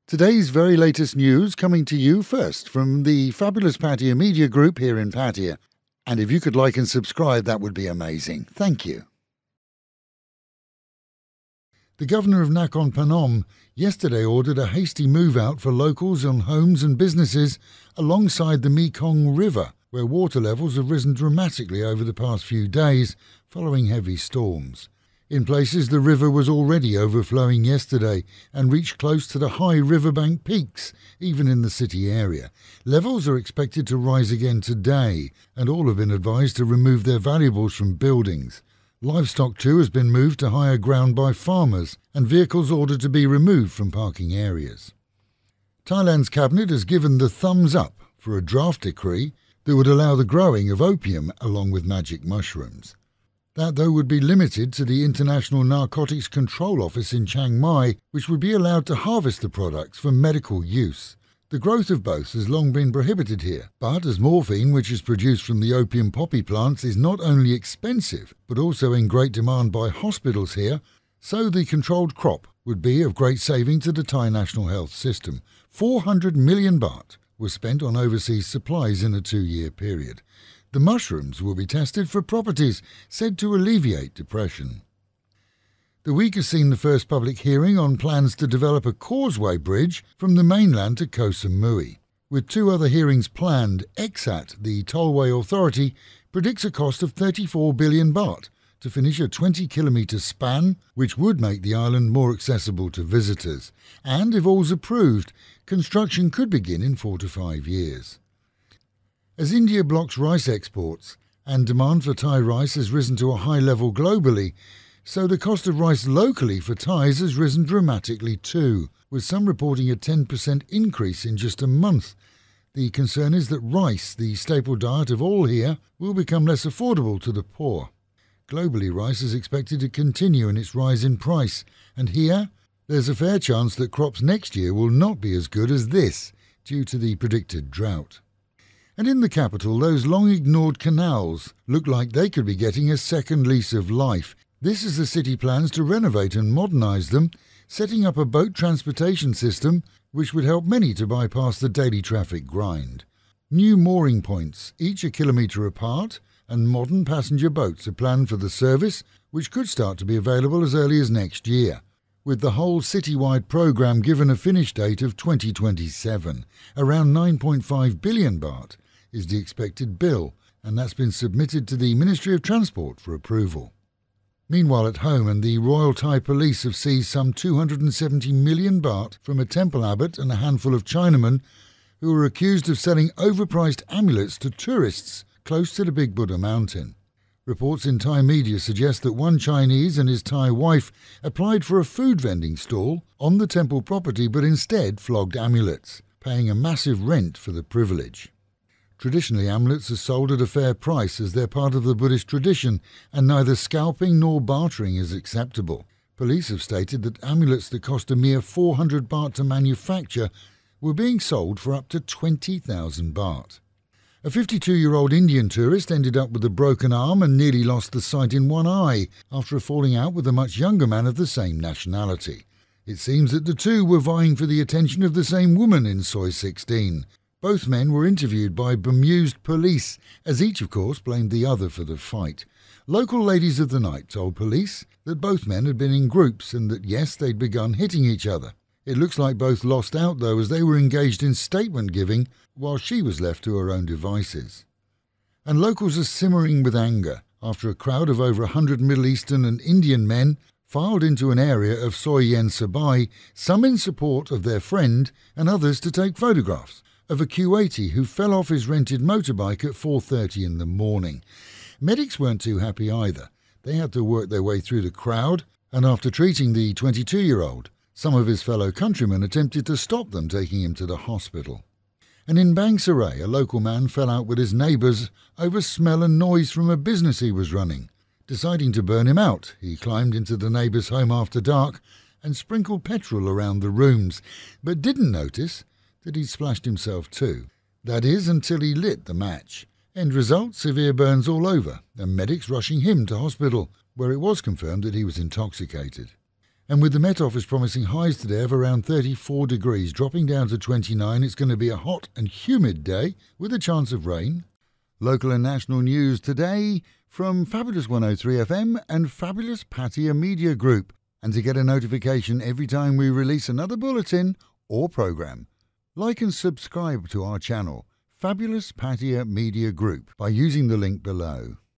Today's very latest news coming to you first from the fabulous Pattaya Media Group here in Pattaya. And if you could like and subscribe, that would be amazing. Thank you. The Governor of Nakhon Phanom yesterday ordered a hasty move out for locals on homes and businesses alongside the Mekong River, where water levels have risen dramatically over the past few days following heavy storms. In places, the river was already overflowing yesterday and reached close to the high riverbank peaks, even in the city area. Levels are expected to rise again today, and all have been advised to remove their valuables from buildings. Livestock too has been moved to higher ground by farmers, and vehicles ordered to be removed from parking areas. Thailand's cabinet has given the thumbs up for a draft decree that would allow the growing of opium along with magic mushrooms. That, though, would be limited to the International Narcotics Control Office in Chiang Mai, which would be allowed to harvest the products for medical use. The growth of both has long been prohibited here, but as morphine, which is produced from the opium poppy plants, is not only expensive, but also in great demand by hospitals here, so the controlled crop would be of great saving to the Thai national health system. 400 million baht was spent on overseas supplies in a 2-year period. The mushrooms will be tested for properties said to alleviate depression. The week has seen the first public hearing on plans to develop a causeway bridge from the mainland to Koh Samui. With 2 other hearings planned, EXAT, the tollway authority, predicts a cost of 34 billion baht to finish a 20-kilometre span, which would make the island more accessible to visitors. And if all's approved, construction could begin in 4 to 5 years. As India blocks rice exports and demand for Thai rice has risen to a high level globally, so the cost of rice locally for Thais has risen dramatically too, with some reporting a 10% increase in just a month. The concern is that rice, the staple diet of all here, will become less affordable to the poor. Globally, rice is expected to continue in its rise in price, and here there's a fair chance that crops next year will not be as good as this due to the predicted drought. And in the capital, those long-ignored canals look like they could be getting a second lease of life. This is the city plans to renovate and modernise them, setting up a boat transportation system which would help many to bypass the daily traffic grind. New mooring points, each a kilometre apart, and modern passenger boats are planned for the service, which could start to be available as early as next year, with the whole citywide programme given a finish date of 2027. Around 9.5 billion baht is the expected bill, and that's been submitted to the Ministry of Transport for approval. Meanwhile at home, and the Royal Thai Police have seized some 270 million baht from a temple abbot and a handful of Chinamen who are accused of selling overpriced amulets to tourists close to the Big Buddha mountain. Reports in Thai media suggest that one Chinese and his Thai wife applied for a food vending stall on the temple property but instead flogged amulets, paying a massive rent for the privilege. Traditionally, amulets are sold at a fair price as they're part of the Buddhist tradition, and neither scalping nor bartering is acceptable. Police have stated that amulets that cost a mere 400 baht to manufacture were being sold for up to 20,000 baht. A 52-year-old Indian tourist ended up with a broken arm and nearly lost the sight in one eye after a falling out with a much younger man of the same nationality. It seems that the two were vying for the attention of the same woman in Soi 16. Both men were interviewed by bemused police, as each, of course, blamed the other for the fight. Local ladies of the night told police that both men had been in groups and that, yes, they'd begun hitting each other. It looks like both lost out, though, as they were engaged in statement-giving while she was left to her own devices. And locals are simmering with anger after a crowd of over 100 Middle Eastern and Indian men filed into an area of Soi Yen Sabai, some in support of their friend and others to take photographs of a Kuwaiti who fell off his rented motorbike at 4:30 in the morning. Medics weren't too happy either. They had to work their way through the crowd, and after treating the 22-year-old, some of his fellow countrymen attempted to stop them, taking him to the hospital. And in Bang Sarai, a local man fell out with his neighbours over smell and noise from a business he was running. Deciding to burn him out, he climbed into the neighbour's home after dark and sprinkled petrol around the rooms, but didn't notice that he'd splashed himself too. That is, until he lit the match. End result, severe burns all over, and medics rushing him to hospital, where it was confirmed that he was intoxicated. And with the Met Office promising highs today of around 34 degrees, dropping down to 29, it's going to be a hot and humid day with a chance of rain. Local and national news today from Fabulous 103 FM and Fabulous Pattaya Media Group. And to get a notification every time we release another bulletin or programme, like and subscribe to our channel, Fabulous Pattaya Media Group, by using the link below.